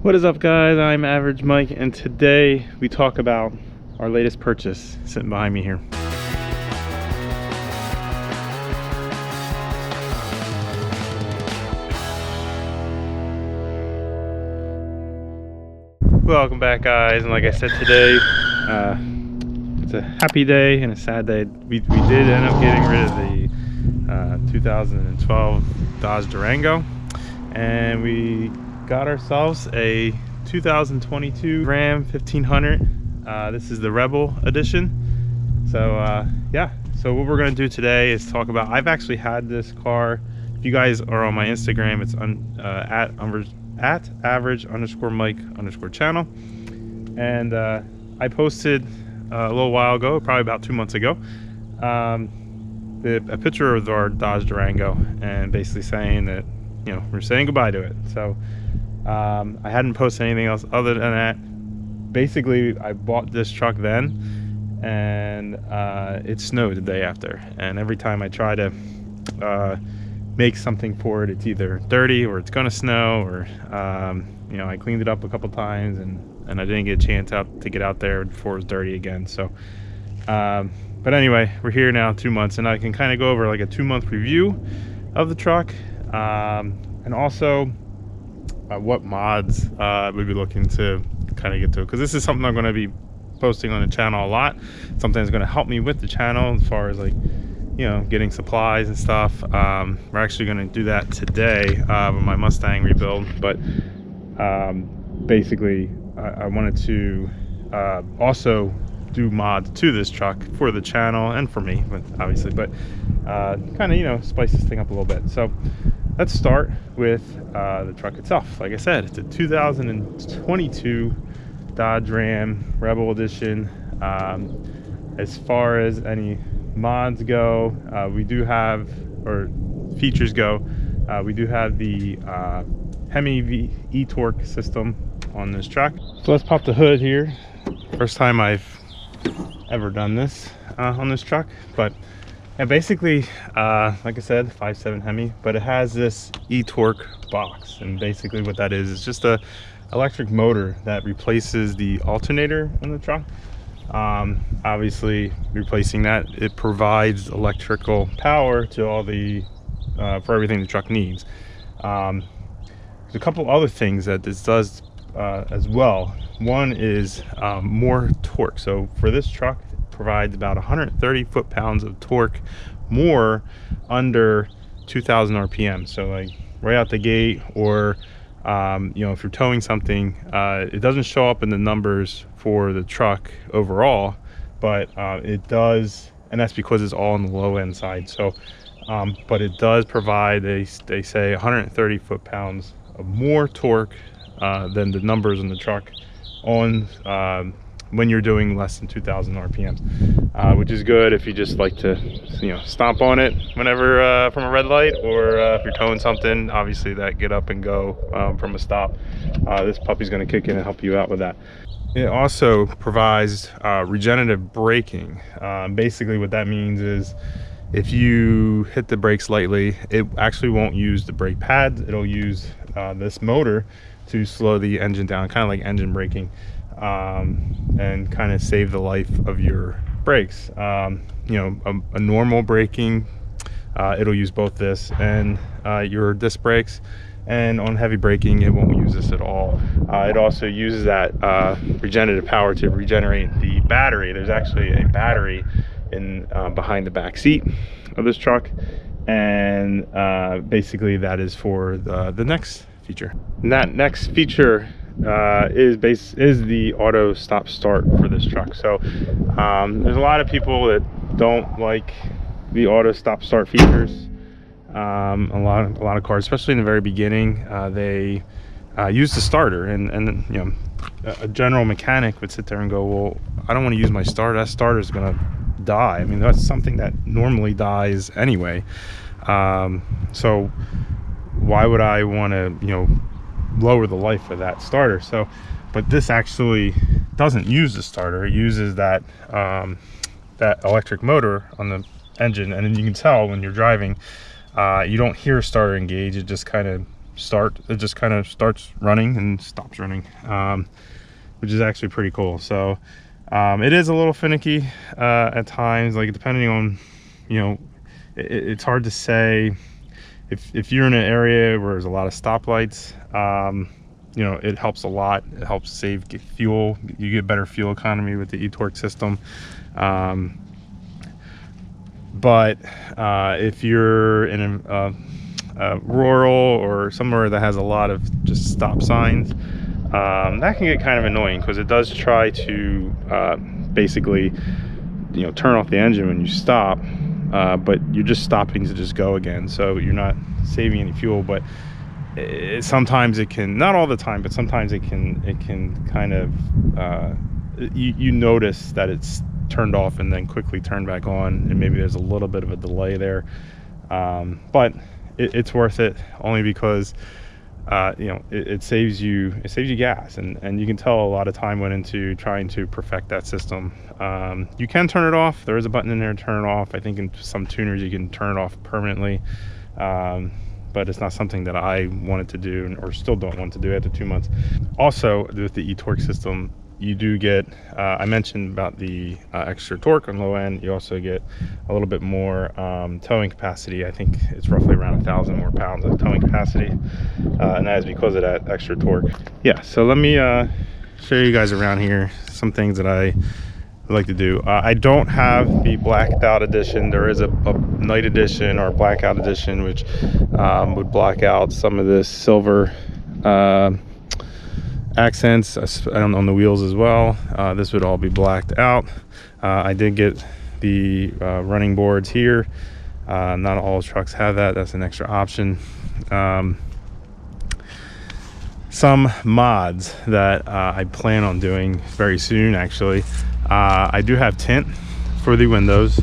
What is up, guys? I'm Average Mike, and today we talk about our latest purchase sitting behind me here. Welcome back, guys, and like I said today, it's a happy day and a sad day. We did end up getting rid of the 2012 Dodge Durango, and we got ourselves a 2022 Ram 1500. This is the Rebel edition. So yeah, so what we're going to do today is talk about, I've actually had this car. If you guys are on my Instagram, it's at average_Mike_channel, and I posted a little while ago, probably about 2 months ago, a picture of our Dodge Durango, and basically saying that, you know, we're saying goodbye to it. So I hadn't posted anything else other than that. Basically, I bought this truck then, and it snowed the day after, and every time I try to make something for it, it's either dirty or it's gonna snow, or you know, I cleaned it up a couple times, and I didn't get a chance to get out there before it was dirty again. So but anyway, we're here now 2 months, and I can kind of go over like a 2-month review of the truck, and also what mods we'd be looking to kind of get to, because this is something I'm going to be posting on the channel a lot. Something that's going to help me with the channel as far as, like, you know, getting supplies and stuff. We're actually going to do that today with my Mustang rebuild, but basically I wanted to also do mods to this truck for the channel and for me, but obviously, but kind of, you know, spice this thing up a little bit. So let's start with the truck itself. Like I said, it's a 2022 Dodge Ram Rebel edition. As far as any mods go, we do have, or features go, we do have the Hemi ETORQUE system on this truck. So let's pop the hood here. First time I've ever done this on this truck, but and basically, like I said, 5.7 Hemi, but it has this ETORQUE box, and basically what that is just a electric motor that replaces the alternator in the truck. Obviously, replacing that, it provides electrical power to all the for everything the truck needs. There's a couple other things that this does as well. One is more torque. So for this truck, provides about 130 foot-pounds of torque more under 2,000 RPM. So like right out the gate, or you know, if you're towing something, it doesn't show up in the numbers for the truck overall, but it does, and that's because it's all on the low end side. So but it does provide, they say 130 foot-pounds of more torque than the numbers in the truck on when you're doing less than 2,000 RPMs, which is good if you just like to, you know, stomp on it whenever from a red light, or if you're towing something, obviously that get up and go from a stop. This puppy's going to kick in and help you out with that. It also provides regenerative braking. Basically what that means is if you hit the brakes lightly, it actually won't use the brake pads. It'll use this motor to slow the engine down, kind of like engine braking, and kind of save the life of your brakes. You know, a normal braking, it'll use both this and your disc brakes, and on heavy braking it won't use this at all. It also uses that regenerative power to regenerate the battery. There's actually a battery in behind the back seat of this truck, and basically that is for the next feature. And that next feature is the auto stop start for this truck. So there's a lot of people that don't like the auto stop start features. A lot of cars, especially in the very beginning, they use the starter, and you know, a general mechanic would sit there and go, well, I don't want to use my starter. That starter is gonna die. I mean, that's something that normally dies anyway. So why would I want to, you know, lower the life of that starter? So, but this actually doesn't use the starter. It uses that that electric motor on the engine, and then you can tell when you're driving, you don't hear a starter engage. It just kind of start. It just kind of starts running and stops running, which is actually pretty cool. So it is a little finicky at times, like depending on, you know, it's hard to say if you're in an area where there's a lot of stoplights. You know, it helps a lot. It helps save fuel. You get better fuel economy with the eTorque system. But if you're in a rural or somewhere that has a lot of just stop signs, that can get kind of annoying, because it does try to basically, you know, turn off the engine when you stop, but you're just stopping to just go again, so you're not saving any fuel. But sometimes it can, not all the time, but sometimes it can kind of you notice that it's turned off and then quickly turned back on, and maybe there's a little bit of a delay there, but it's worth it, only because you know, it saves you gas, and you can tell a lot of time went into trying to perfect that system. You can turn it off. There is a button in there to turn it off. I think in some tuners you can turn it off permanently, but it's not something that I wanted to do, or still don't want to do after 2 months. Also, with the eTorque system, you do get, I mentioned about the extra torque on low end. You also get a little bit more towing capacity. I think it's roughly around 1,000 more pounds of towing capacity, and that is because of that extra torque. Yeah, so let me show you guys around here some things that I like to do. I don't have the blacked out edition. There is a night edition or blackout edition, which would block out some of this silver accents on the wheels as well. This would all be blacked out. I did get the running boards here. Not all trucks have that. That's an extra option. Some mods that I plan on doing very soon, actually. I do have tint for the windows.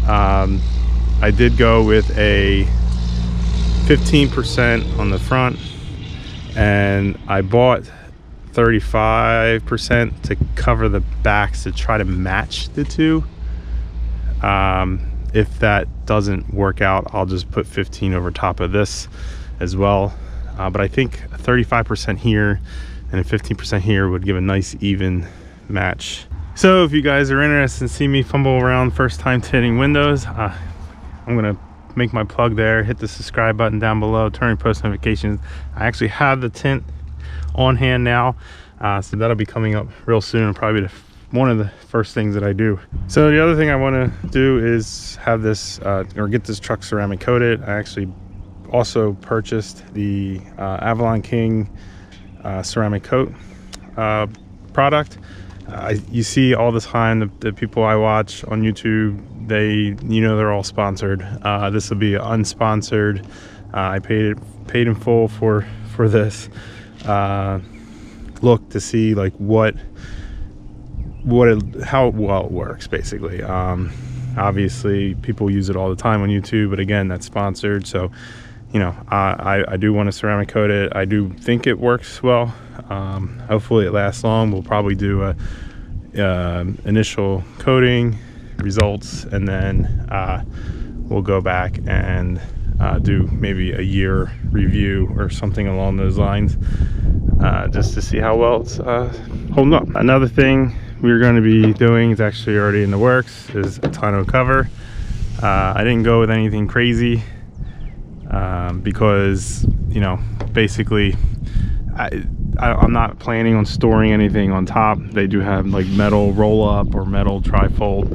I did go with a 15% on the front, and I bought 35% to cover the backs to try to match the two. If that doesn't work out, I'll just put 15 over top of this as well. But I think 35% here and a 15% here would give a nice even match. So if you guys are interested in seeing me fumble around first time tinting windows, I'm gonna make my plug there. Hit the subscribe button down below, turn on post notifications. I actually have the tint on hand now, so that'll be coming up real soon, probably one of the first things that I do. So the other thing I want to do is have this or get this truck ceramic coated. I actually also purchased the Avalon King ceramic coat product. You see all the time the people I watch on YouTube, they're all sponsored. This will be unsponsored. I paid in full for this. Look to see like how well it works, basically. Obviously people use it all the time on YouTube, but again, that's sponsored, so you know, I do want to ceramic coat it. I do think it works well. Hopefully it lasts long. We'll probably do a initial coating results, and then we'll go back and do maybe a year review or something along those lines, just to see how well it's holding up. Another thing we're going to be doing, is actually already in the works, is a tonneau cover. I didn't go with anything crazy because, you know, basically I'm not planning on storing anything on top. They do have like metal roll up or metal trifold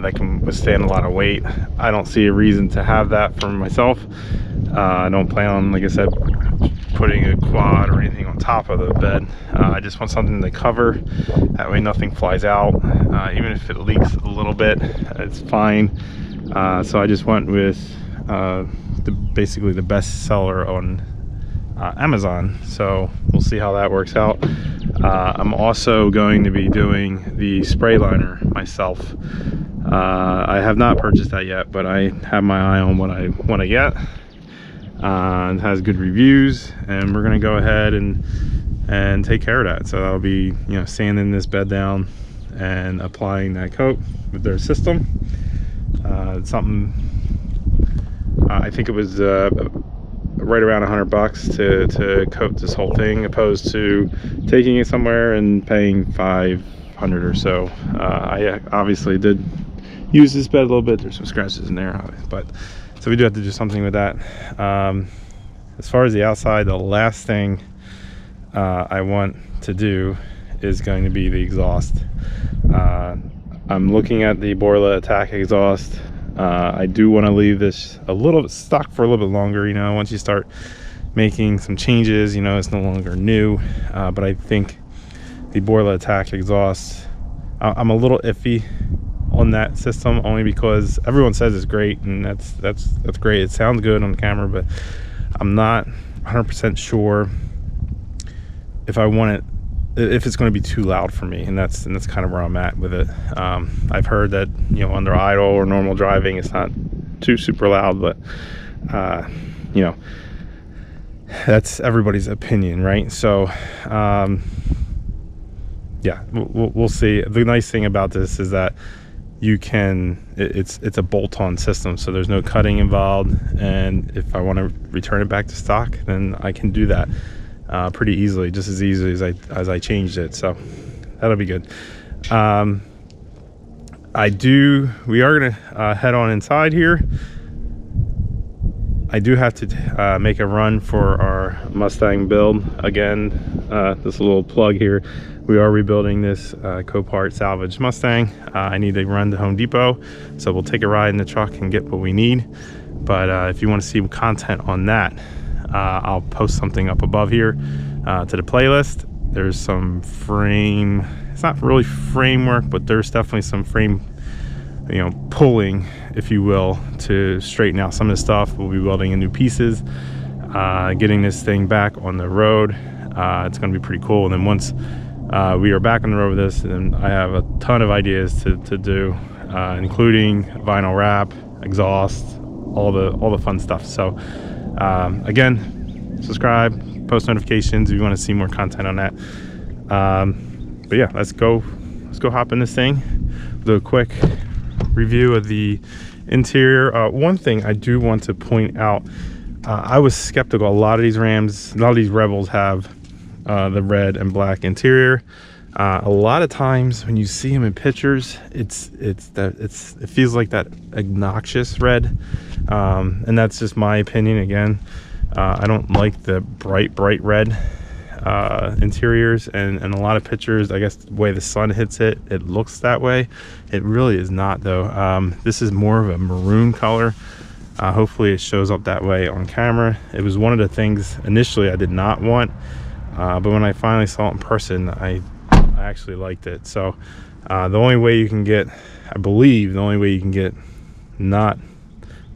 that can withstand a lot of weight. I don't see a reason to have that for myself. I don't plan on, like I said, putting a quad or anything on top of the bed. I just want something to cover, that way nothing flies out. Even if it leaks a little bit, it's fine. So I just went with basically the best seller on Amazon, so we'll see how that works out. I'm also going to be doing the spray liner myself. I have not purchased that yet, but I have my eye on what I want to get. It has good reviews, and we're going to go ahead and take care of that. So I'll be, you know, sanding this bed down and applying that coat with their system. Something I think it was right around $100 to coat this whole thing, opposed to taking it somewhere and paying $500 or so. I obviously did use this bed a little bit. There's some scratches in there, but so we do have to do something with that. As far as the outside, the last thing I want to do is going to be the exhaust. I'm looking at the Borla Attack exhaust. I do want to leave this a little bit stock for a little bit longer. You know, once you start making some changes, you know, it's no longer new. But I think the Borla Attack exhaust, I'm a little iffy on that system, only because everyone says it's great, and that's great. It sounds good on camera, but I'm not 100% sure if I want it, if it's going to be too loud for me, and that's kind of where I'm at with it. I've heard that, you know, under idle or normal driving, it's not too super loud, but you know, that's everybody's opinion, right? So yeah, we'll see. The nice thing about this is that you can, it's a bolt-on system, so there's no cutting involved, and if I want to return it back to stock, then I can do that pretty easily, just as easily as I changed it. So that'll be good. We are gonna head on inside here. I do have to make a run for our Mustang build again. This little plug here, we are rebuilding this Copart salvage Mustang. I need to run to Home Depot, so we'll take a ride in the truck and get what we need. But if you want to see content on that, I'll post something up above here to the playlist. There's some frame, it's not really framework, but there's definitely some frame, you know, pulling, if you will, to straighten out some of the stuff. We'll be welding in new pieces, getting this thing back on the road. It's going to be pretty cool. And then once we are back on the road with this, and I have a ton of ideas to do, including vinyl wrap, exhaust, all the fun stuff. So again, subscribe, post notifications if you want to see more content on that. But yeah, let's go hop in this thing. Do a quick review of the interior. One thing I do want to point out, I was skeptical. A lot of these Rebels have the red and black interior. A lot of times when you see them in pictures, it feels like that obnoxious red, and that's just my opinion. Again, I don't like the bright red interiors, and a lot of pictures, I guess the way the sun hits it, it looks that way. It really is not, though. This is more of a maroon color. Hopefully it shows up that way on camera. It was one of the things initially I did not want, but when I finally saw it in person, I actually liked it. So the only way you can get, I believe the only way you can get not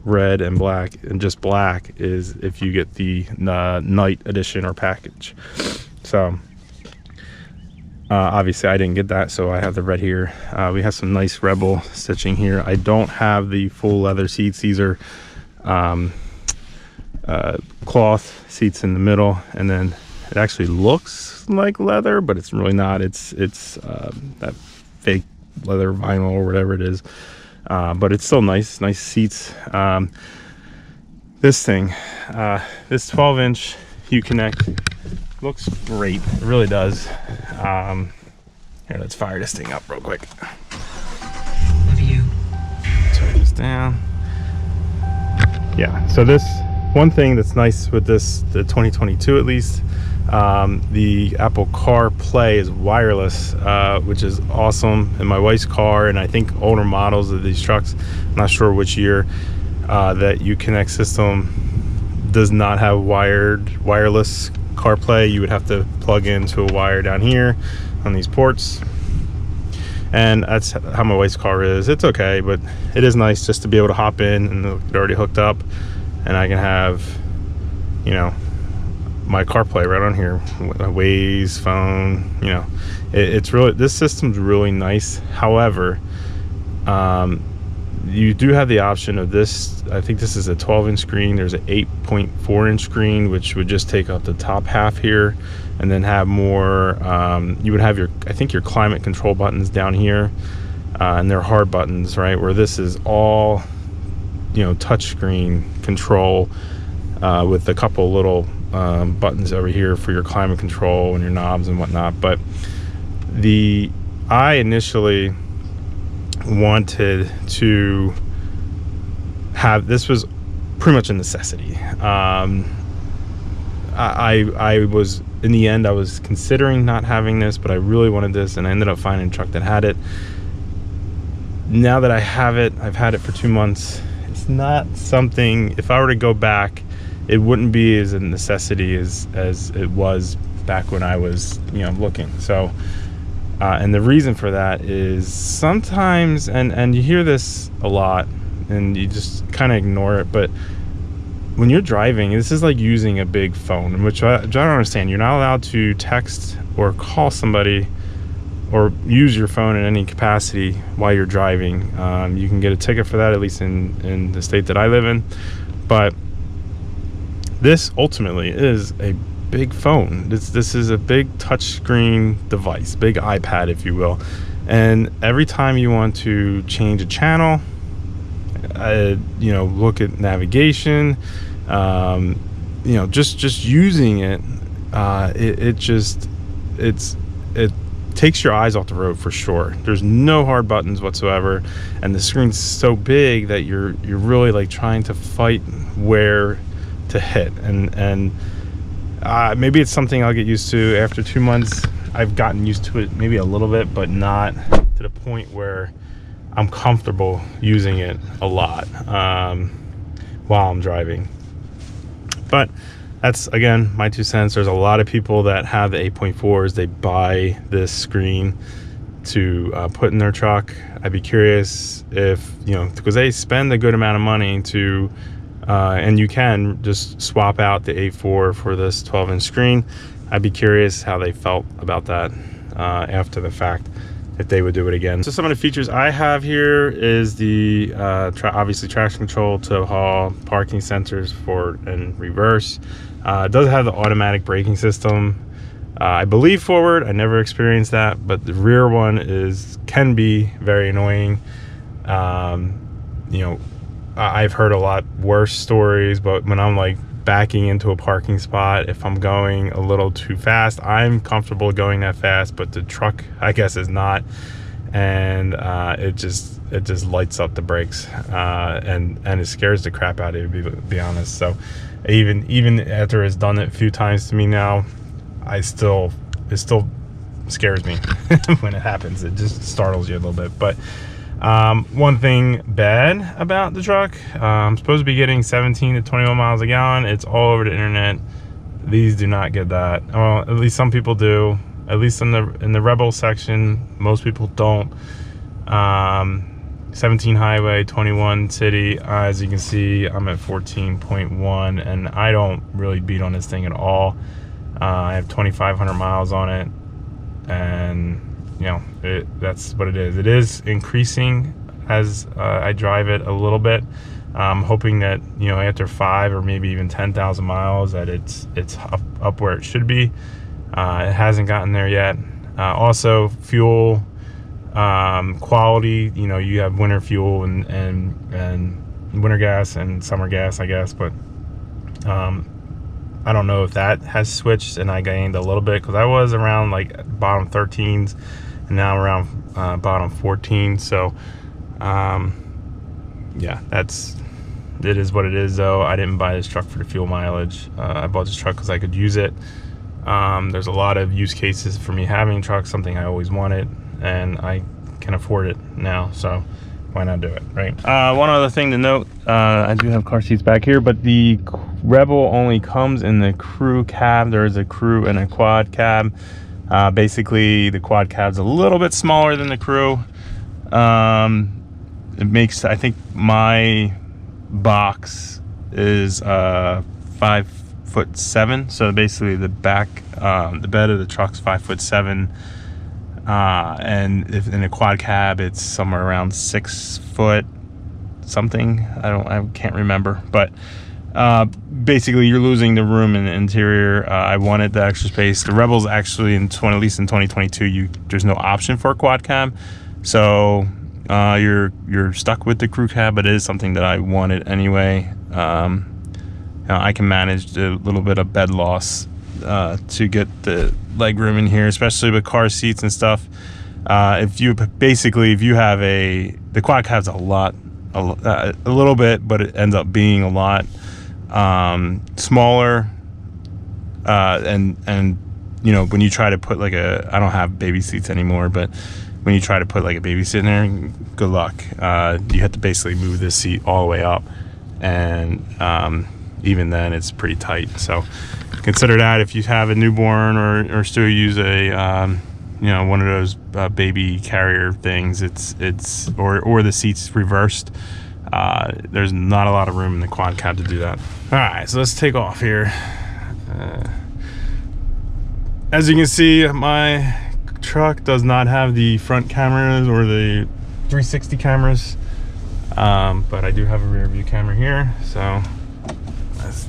red and black and just black is if you get the night edition or package. So obviously I didn't get that, so I have the red here. We have some nice Rebel stitching here. I don't have the full leather seats. These are cloth seats in the middle, and then it actually looks like leather, but it's really not. It's that fake leather vinyl or whatever it is. But it's still nice seats. This thing, this 12-inch Uconnect looks great. It really does. Here, let's fire this thing up real quick. View. Turn this down. Yeah, so this one thing that's nice with this, the 2022 at least, the Apple CarPlay is wireless, which is awesome. In my wife's car, and I think older models of these trucks, I'm not sure which year, that Uconnect system does not have wireless CarPlay. You would have to plug into a wire down here on these ports, and that's how my wife's car is. It's okay, but it is nice just to be able to hop in and they're already hooked up, and I can have, you know, my CarPlay right on here, Waze, phone. You know, it's really, this system's really nice. However, you do have the option of this. I think this is a 12-inch screen. There's an 8.4-inch screen, which would just take up the top half here, and then have more. You would have your, I think, your climate control buttons down here, and they're hard buttons, right? Where this is all, you know, touch screen control. with a couple little buttons over here for your climate control and your knobs and whatnot. But I initially wanted to have, this was pretty much a necessity. I was, in the end, I was considering not having this, but I really wanted this, and I ended up finding a truck that had it. Now that I have it, I've had it for 2 months. It's not something, if I were to go back, it wouldn't be as a necessity as it was back when I was, looking. So, and the reason for that is sometimes, and you hear this a lot, and you just kind of ignore it, but when you're driving, this is like using a big phone, which I don't understand. You're not allowed to text or call somebody or use your phone in any capacity while you're driving. You can get a ticket for that, at least in the state that I live in. But this ultimately is a big phone. This is a big touchscreen device, big iPad, if you will. And every time you want to change a channel, look at navigation, just using it, it takes your eyes off the road for sure. There's no hard buttons whatsoever, and the screen's so big that you're really like trying to fight where to hit, and maybe it's something I'll get used to after 2 months. I've gotten used to it maybe a little bit, but not to the point where I'm comfortable using it a lot while I'm driving. But that's, again, my 2 cents. There's a lot of people that have the 8.4s. They buy this screen to put in their truck. I'd be curious if, because they spend a good amount of money to, and you can just swap out the 8.4 for this 12-inch screen. I'd be curious how they felt about that after the fact, if they would do it again. So some of the features I have here is the obviously traction control, tow haul, parking sensors forward and reverse. It does have the automatic braking system. I believe forward. I never experienced that, but the rear one can be very annoying. I've heard a lot worse stories, but when I'm like backing into a parking spot, if I'm going a little too fast, I'm comfortable going that fast, but the truck, I guess, is not, and it just lights up the brakes, and it scares the crap out of you, to be honest. So even after it's done it a few times to me now, it still scares me when it happens. It just startles you a little bit. But one thing bad about the truck, I'm supposed to be getting 17 to 21 miles a gallon. It's all over the internet. These do not get that. Well, at least some people do. At least in the Rebel section, most people don't. 17 highway, 21 city. As you can see, I'm at 14.1, and I don't really beat on this thing at all. I have 2,500 miles on it, and that's what it is. It is increasing as I drive it a little bit. I'm hoping that after 5 or maybe even 10,000 miles that it's up where it should be. It hasn't gotten there yet. Also, fuel quality. You have winter fuel and winter gas and summer gas, I guess. But I don't know if that has switched, and I gained a little bit because I was around like bottom 13s. Now around bottom 14. So yeah, it is what it is. Though I didn't buy this truck for the fuel mileage. I bought this truck because I could use it. There's a lot of use cases for me having a truck, something I always wanted, and I can afford it now, so why not do it, right? One other thing to note, I do have car seats back here, but the Rebel only comes in the crew cab. There is a crew and a quad cab. Basically, the quad cab's a little bit smaller than the crew. It makes, I think my box is 5'7", so basically the back, the bed of the truck's 5'7", and if in a quad cab it's somewhere around 6 foot something. I can't remember, but basically you're losing the room in the interior. I wanted the extra space. The Rebels actually at least in 2022, there's no option for a quad cab, so you're stuck with the crew cab, but it is something that I wanted anyway. I can manage a little bit of bed loss to get the leg room in here, especially with car seats and stuff. If you have the quad cab's a little bit, but it ends up being a lot smaller, and you know, when you try to put like I don't have baby seats anymore, but when you try to put like a baby seat in there, good luck. You have to basically move this seat all the way up, and even then it's pretty tight. So consider that if you have a newborn or still use a you know, one of those baby carrier things. Or the seats reversed. There's not a lot of room in the quad cab to do that. All right, so let's take off here. As you can see, my truck does not have the front cameras or the 360 cameras, but I do have a rear view camera here. So let's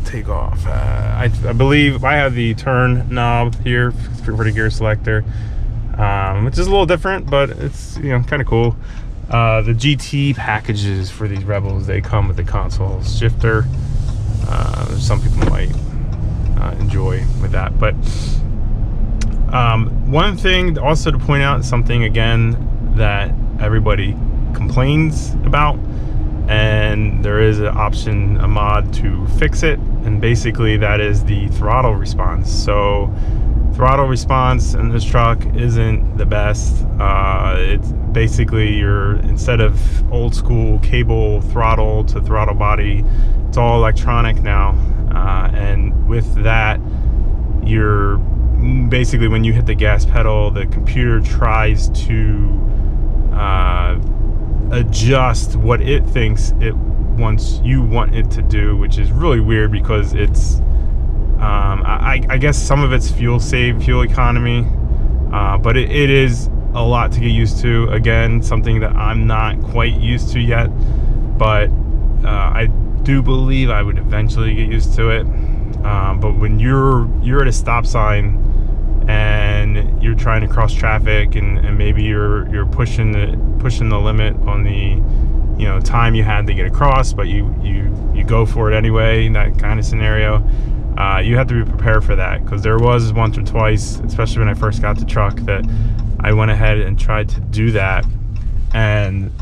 take off. I believe I have the turn knob here for the gear selector, which is a little different, but it's, you know, kind of cool. The GT packages for these Rebels, they come with the console shifter. Some people might enjoy with that, but one thing also to point out, something again that everybody complains about, and there is an option, a mod to fix it, and basically that is the throttle response. So throttle response in this truck isn't the best. It's basically instead of old school cable throttle to throttle body, it's all electronic now, and with that, you're basically, when you hit the gas pedal, the computer tries to adjust what it thinks you want it to do, which is really weird because it's I guess some of it's fuel economy, but it is a lot to get used to. Again, something that I'm not quite used to yet, but I do believe I would eventually get used to it. But when you're at a stop sign and you're trying to cross traffic, and maybe you're pushing the limit on the, you know, time you had to get across, but you go for it anyway, in that kind of scenario, you have to be prepared for that. Because there was once or twice, especially when I first got the truck, that I went ahead and tried to do that, and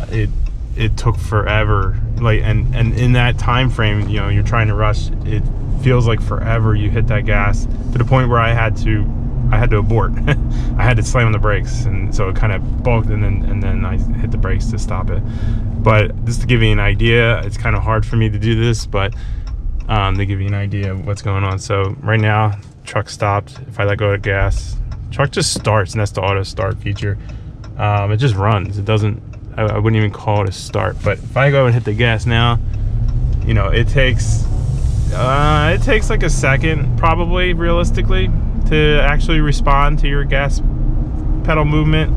it took forever. Like, and in that time frame, you know, you're trying to rush, it feels like forever. You hit that gas to the point where I had to abort. I had to slam on the brakes, and so it kind of bulked, and then I hit the brakes to stop it. But just to give you an idea, it's kind of hard for me to do this, but to give you an idea of what's going on. So right now, truck stopped. If I let go of gas, truck just starts, and that's the auto start feature. It just runs. It doesn't, I wouldn't even call it a start. But if I go and hit the gas now, you know, it takes like a second, probably, realistically, to actually respond to your gas pedal movement.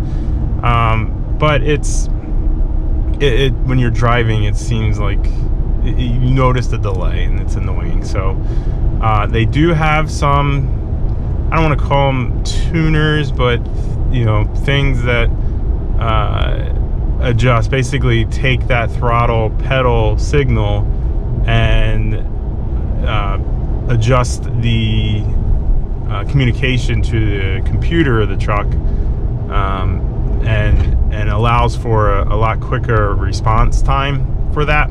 But when you're driving, it seems like you notice the delay, and it's annoying. So they do have some, I don't want to call them tuners, but, you know, things that adjust, basically take that throttle pedal signal and adjust the communication to the computer of the truck, and allows for a lot quicker response time for that.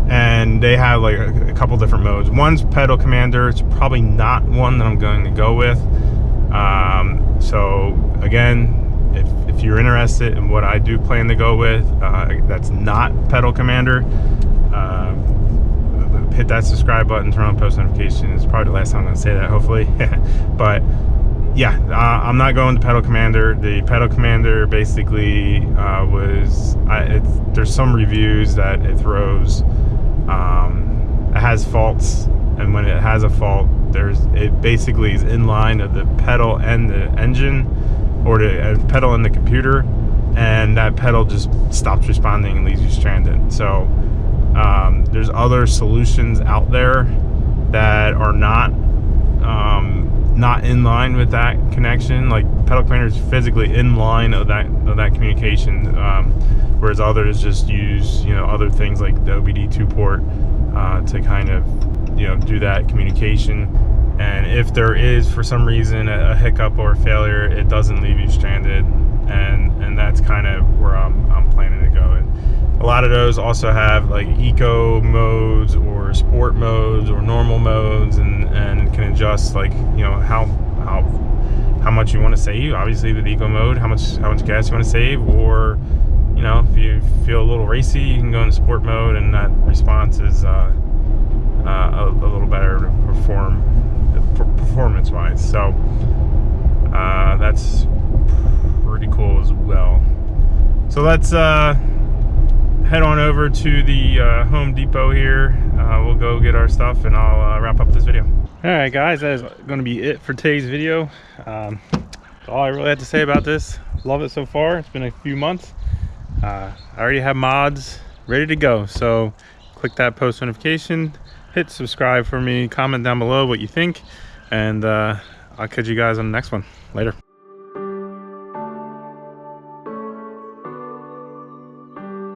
And they have like a couple different modes. One's pedal commander. It's probably not one that I'm going to go with. So again, if you're interested in what I do plan to go with, that's not pedal commander, hit that subscribe button, turn on post notifications. It's probably the last time I'm going to say that, hopefully. But yeah, I'm not going to pedal commander. The pedal commander basically there's some reviews that it throws, it has faults, and when it has a fault, it basically is in line of the pedal and the engine, or the pedal and the computer, and that pedal just stops responding and leaves you stranded. So there's other solutions out there that are not in line with that connection. Like pedal commander is physically in line of that communication, whereas others just use, you know, other things like the OBD2 port to kind of, you know, do that communication. And if there is for some reason a hiccup or a failure, it doesn't leave you stranded, and that's kind of where I'm planning to go. And a lot of those also have like eco modes or sport modes or normal modes, and can adjust, like, you know, how much you want to save, obviously with eco mode, how much gas you want to save, or, you know, if you feel a little racy, you can go into sport mode, and that response is a little better to performance wise. So that's pretty cool as well. So let's head on over to the Home Depot here. We'll go get our stuff, and I'll wrap up this video. All right, guys, that is going to be it for today's video. That's all I really had to say about this. Love it so far. It's been a few months. I already have mods ready to go, so click that post notification, hit subscribe for me, comment down below what you think, and I'll catch you guys on the next one. Later.